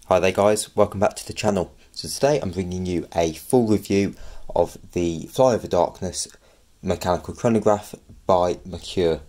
Hi there guys, welcome back to the channel. So today I'm bringing you a full review of the Fly Over Darkness mechanical chronograph by Merkur.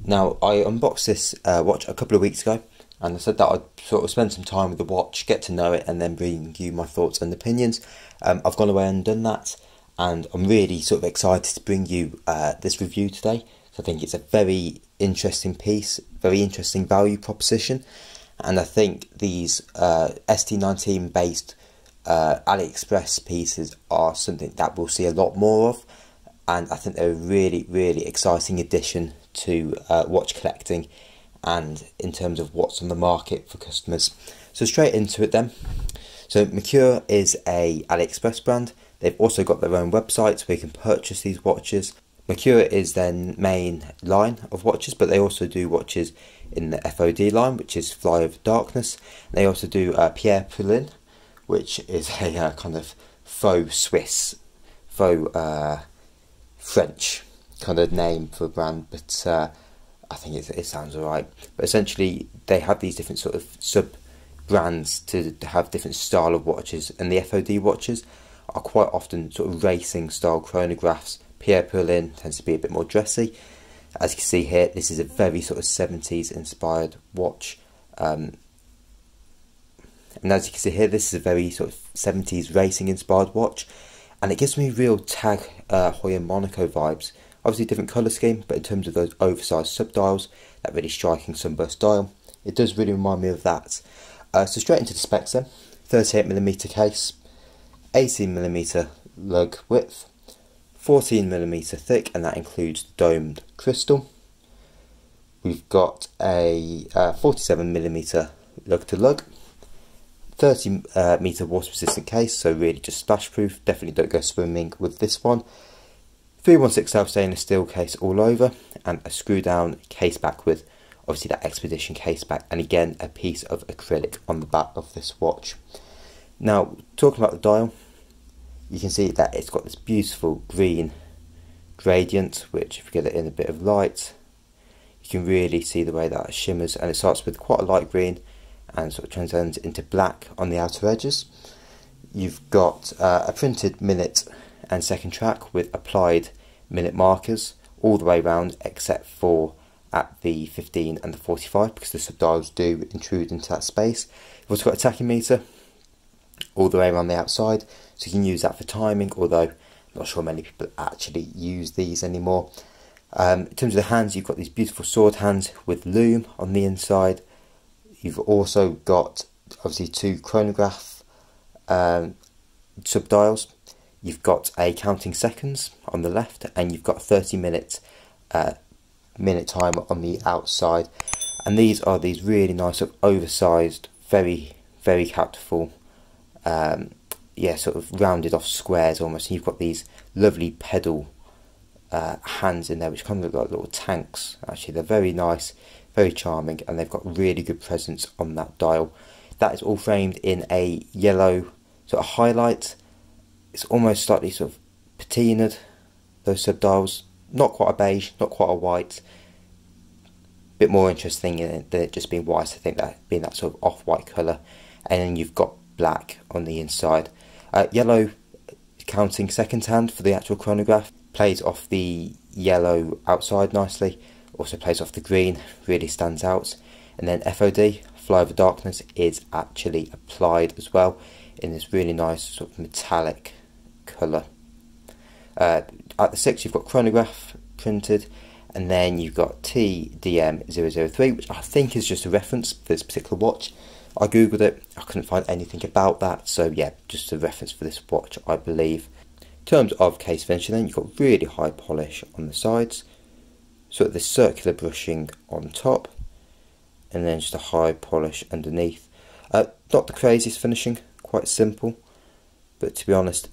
Now I unboxed this watch a couple of weeks ago and I said that I'd sort of spend some time with the watch, get to know it and then bring you my thoughts and opinions. I've gone away and done that and I'm really sort of excited to bring you this review today. So I think it's a very interesting piece, very interesting value proposition. And I think these ST19 based AliExpress pieces are something that we'll see a lot more of, and I think they're a really exciting addition to watch collecting and in terms of what's on the market for customers. So straight into it then. So Merkur is a AliExpress brand. They've also got their own website where you can purchase these watches. Merkur is their main line of watches, but they also do watches in the FOD line, which is Fly Over Darkness. They also do Pierre Poulin, which is a kind of faux Swiss, faux French kind of name for a brand, but I think it sounds alright. But essentially they have these different sort of sub-brands to have different style of watches, and the FOD watches are quite often sort of racing style chronographs. Pierre Poulin tends to be a bit more dressy. As you can see here, this is a very sort of 70s inspired watch. And as you can see here, this is a very sort of 70s racing inspired watch. And it gives me real Tag Heuer Monaco vibes. Obviously different colour scheme, but in terms of those oversized subdials, that really striking sunburst dial, it does really remind me of that. So straight into the specs then. 38mm case, 18mm lug width, 14mm thick, and that includes domed crystal. We've got a 47mm lug to lug, 30 metre water resistant case, so really just splash proof. Definitely don't go swimming with this one. 316 self stainless steel case all over, and a screw down case back with obviously that Expedition case back, and again a piece of acrylic on the back of this watch. Now talking about the dial, you can see that it's got this beautiful green gradient, which if you get it in a bit of light, you can really see the way that it shimmers, and it starts with quite a light green and sort of transcends into black on the outer edges. You've got a printed minute and second track with applied minute markers all the way around except for at the 15 and the 45, because the subdials do intrude into that space. You've also got a tachymeter all the way around the outside, so you can use that for timing, although I'm not sure many people actually use these anymore. In terms of the hands, you've got these beautiful sword hands with loom on the inside. You've also got obviously two chronograph subdials. You've got a counting seconds on the left, and you've got 30 minute timer on the outside. And these are these really nice sort of oversized, very captival, yeah, sort of rounded off squares almost. And you've got these lovely pedal hands in there, which kind of look like little tanks. Actually, they're very nice, very charming, and they've got really good presence on that dial. That is all framed in a yellow sort of highlight. It's almost slightly sort of patinaed, those subdials. Not quite a beige, not quite a white. Bit more interesting in it than it just being white. I think that being that sort of off-white colour. And then you've got black on the inside. Yellow counting second hand for the actual chronograph. Plays off the yellow outside nicely. Also plays off the green, really stands out. And then FOD, Fly Over Darkness, is actually applied as well in this really nice sort of metallic colour. At the 6 you've got Chronograph printed, and then you've got TDM003, which I think is just a reference for this particular watch. I googled it, I couldn't find anything about that, so yeah, just a reference for this watch I believe. In terms of case finishing then, you've got really high polish on the sides, sort of this circular brushing on top, and then just a high polish underneath. Not the craziest finishing, quite simple, but to be honest,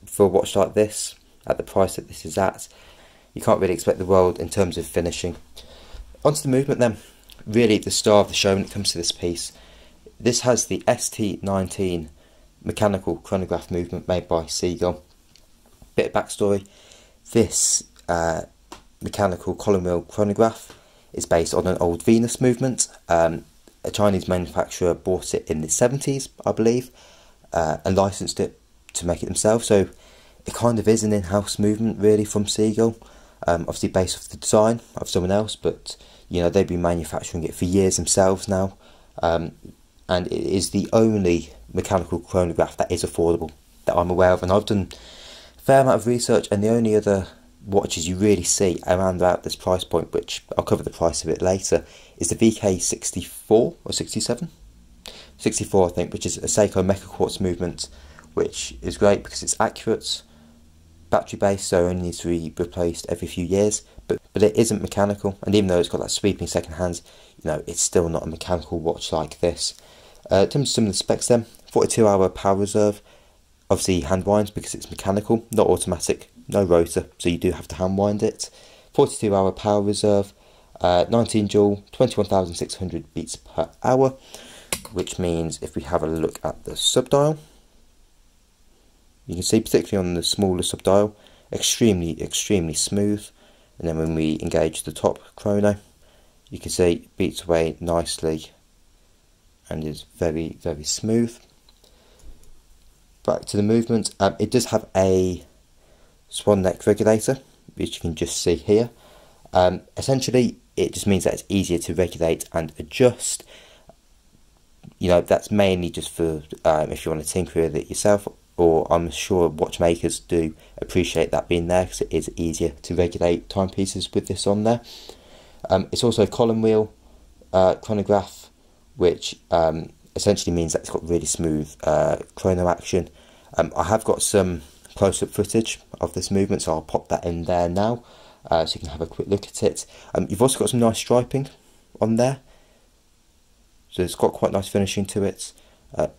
for a watch like this, at the price that this is at, you can't really expect the world in terms of finishing. Onto the movement then, really the star of the show when it comes to this piece. This has the ST19 mechanical chronograph movement made by Seagull. Bit of backstory, this mechanical column wheel chronograph is based on an old Venus movement. A Chinese manufacturer bought it in the 70's, I believe, and licensed it to make it themselves. So it kind of is an in-house movement, really, from Seagull. Obviously based off the design of someone else, but you know, they've been manufacturing it for years themselves now, and it is the only mechanical chronograph that is affordable that I'm aware of. And I've done a fair amount of research, and the only other watches you really see around about this price point, which I'll cover the price of it later, is the VK64 or 67, 64 I think, which is a Seiko Mecha Quartz movement, which is great because it's accurate, battery based, so it only needs to be replaced every few years, but it isn't mechanical, and even though it's got that sweeping second hands, you know, it's still not a mechanical watch like this. In terms of some of the specs then, 42-hour power reserve, obviously hand winds because it's mechanical, not automatic, no rotor, so you do have to hand wind it. 42-hour power reserve, 19 joule, 21,600 beats per hour, which means if we have a look at the subdial, you can see particularly on the smaller subdial, extremely smooth. And then when we engage the top chrono, you can see it beats away nicely and is very smooth. Back to the movement, it does have a swan neck regulator, which you can just see here. Essentially, it just means that it's easier to regulate and adjust. You know, that's mainly just for if you want to tinker with it yourself, or I'm sure watchmakers do appreciate that being there because it is easier to regulate timepieces with this on there. It's also a column wheel chronograph, which essentially means that it's got really smooth chrono action. I have got some close-up footage of this movement, so I'll pop that in there now, so you can have a quick look at it. You've also got some nice striping on there, so it's got quite nice finishing to it.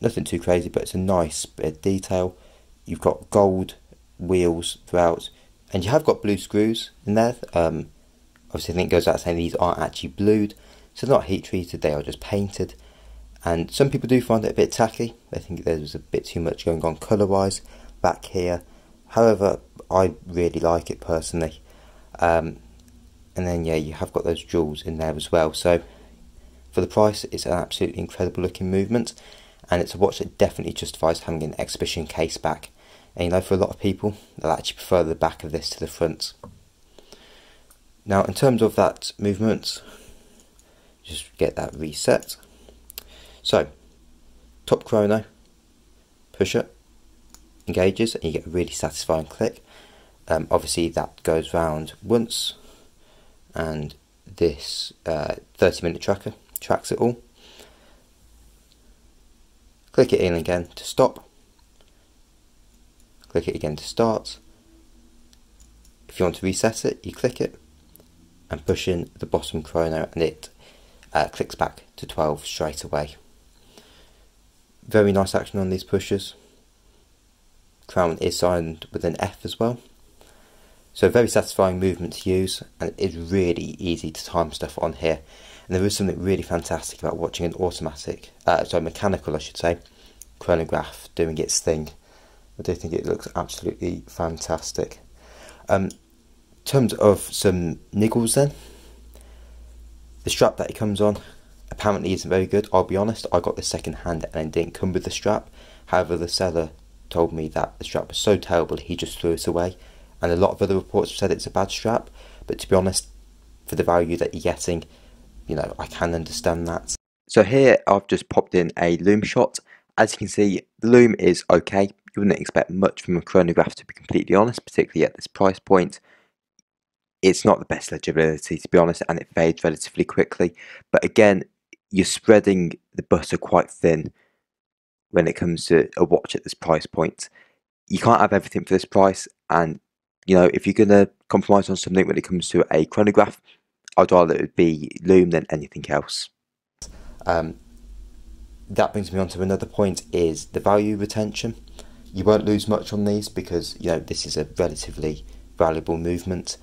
Nothing too crazy, but it's a nice bit of detail. You've got gold wheels throughout, and you have got blue screws in there. Obviously I think it goes without saying these aren't actually blued, so they're not heat treated, they are just painted. And some people do find it a bit tacky. They think there's a bit too much going on colour wise back here. However, I really like it personally. And then yeah, you have got those jewels in there as well. So for the price, it's an absolutely incredible looking movement, and it's a watch that definitely justifies having an exhibition case back. And you know, for a lot of people, they'll actually prefer the back of this to the front. Now, in terms of that movement, just get that reset. So, top chrono, pusher, engages, and you get a really satisfying click. Obviously, that goes round once, and this 30-minute tracker tracks it all. Click it in again to stop. Click it again to start. If you want to reset it, you click it and push in the bottom chrono, and it clicks back to 12 straight away. Very nice action on these pushers. Crown is signed with an F as well. So very satisfying movement to use, and it is really easy to time stuff on here. And there is something really fantastic about watching an automatic, mechanical I should say, chronograph doing its thing. I do think it looks absolutely fantastic. In terms of some niggles then, the strap that it comes on apparently isn't very good. I'll be honest, I got this second hand and it didn't come with the strap. However, the seller told me that the strap was so terrible he just threw it away, and a lot of other reports have said it's a bad strap, but to be honest, for the value that you're getting, you know, I can understand that. So here I've just popped in a lume shot. As you can see, the lume is okay. You wouldn't expect much from a chronograph, to be completely honest, particularly at this price point. It's not the best legibility, to be honest, and it fades relatively quickly. But again, you're spreading the butter quite thin when it comes to a watch at this price point. You can't have everything for this price, and you know, if you're going to compromise on something when it comes to a chronograph, I'd rather it would be lume than anything else. That brings me on to another point, is the value retention. You won't lose much on these because, you know, this is a relatively valuable movement.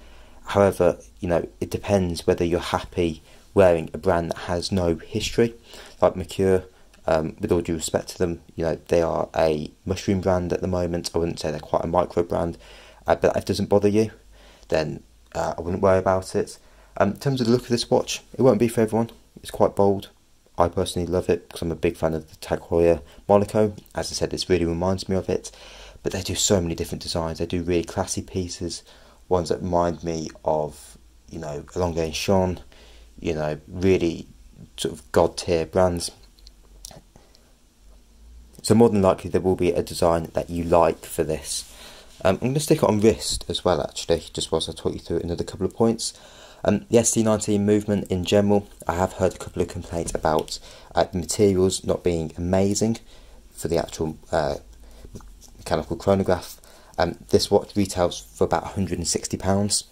However, you know, it depends whether you're happy wearing a brand that has no history, like Merkur. With all due respect to them, you know, they are a mushroom brand at the moment. I wouldn't say they're quite a micro brand, but if it doesn't bother you, then I wouldn't worry about it. In terms of the look of this watch, it won't be for everyone. It's quite bold. I personally love it because I'm a big fan of the Tag Heuer Monaco. As I said, this really reminds me of it. But they do so many different designs. They do really classy pieces, ones that remind me of, you know, Elongation, you know, really sort of god tier brands. So more than likely there will be a design that you like for this. I'm going to stick it on wrist as well, actually, just whilst I talk you through another couple of points. The ST19 movement in general, I have heard a couple of complaints about the materials not being amazing for the actual mechanical chronograph. This watch retails for about £160.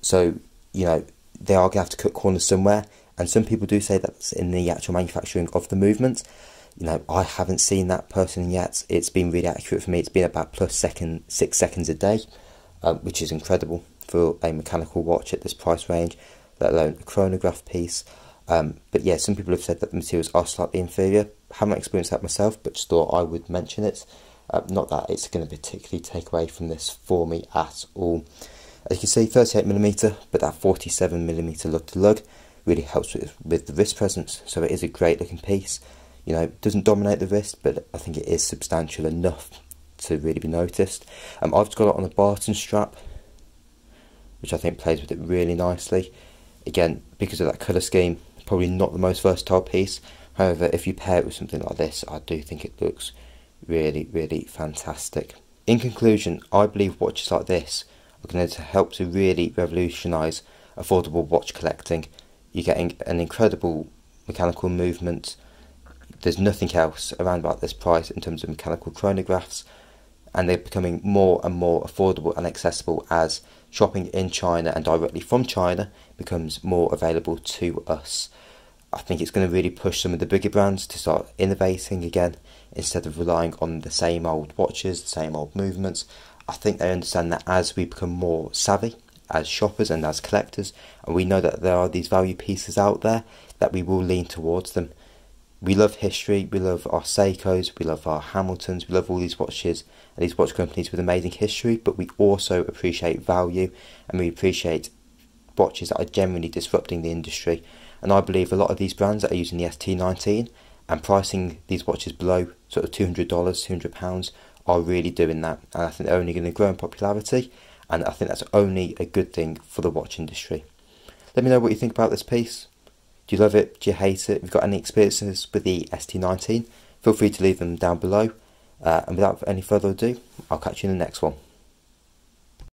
So, you know, they are going to have to cut corners somewhere, and some people do say that's in the actual manufacturing of the movement. You know, I haven't seen that personally yet. It's been really accurate for me. It's been about plus 6 seconds a day, which is incredible for a mechanical watch at this price range, let alone a chronograph piece. But yeah, some people have said that the materials are slightly inferior. Haven't experienced that myself, but just thought I would mention it. Not that it's going to particularly take away from this for me at all. As you can see, 38mm, but that 47mm lug to lug really helps with the wrist presence. So it is a great looking piece. You know, it doesn't dominate the wrist, but I think it is substantial enough to really be noticed. I've got it on a Barton strap, which I think plays with it really nicely. Again, because of that colour scheme, probably not the most versatile piece. However, if you pair it with something like this, I do think it looks really, really fantastic. In conclusion, I believe watches like this are going to help to really revolutionise affordable watch collecting. You're getting an incredible mechanical movement. There's nothing else around about this price in terms of mechanical chronographs, and they're becoming more and more affordable and accessible as shopping in China and directly from China becomes more available to us. I think it's going to really push some of the bigger brands to start innovating again instead of relying on the same old watches, the same old movements. I think they understand that as we become more savvy as shoppers and as collectors, and we know that there are these value pieces out there, that we will lean towards them. We love history, we love our Seikos, we love our Hamiltons, we love all these watches and these watch companies with amazing history, but we also appreciate value, and we appreciate watches that are genuinely disrupting the industry. And I believe a lot of these brands that are using the ST19 and pricing these watches below sort of $200, £200 are really doing that, and I think they're only going to grow in popularity, and I think that's only a good thing for the watch industry. Let me know what you think about this piece. Do you love it? Do you hate it? If you've got any experiences with the ST19, feel free to leave them down below. And without any further ado, I'll catch you in the next one.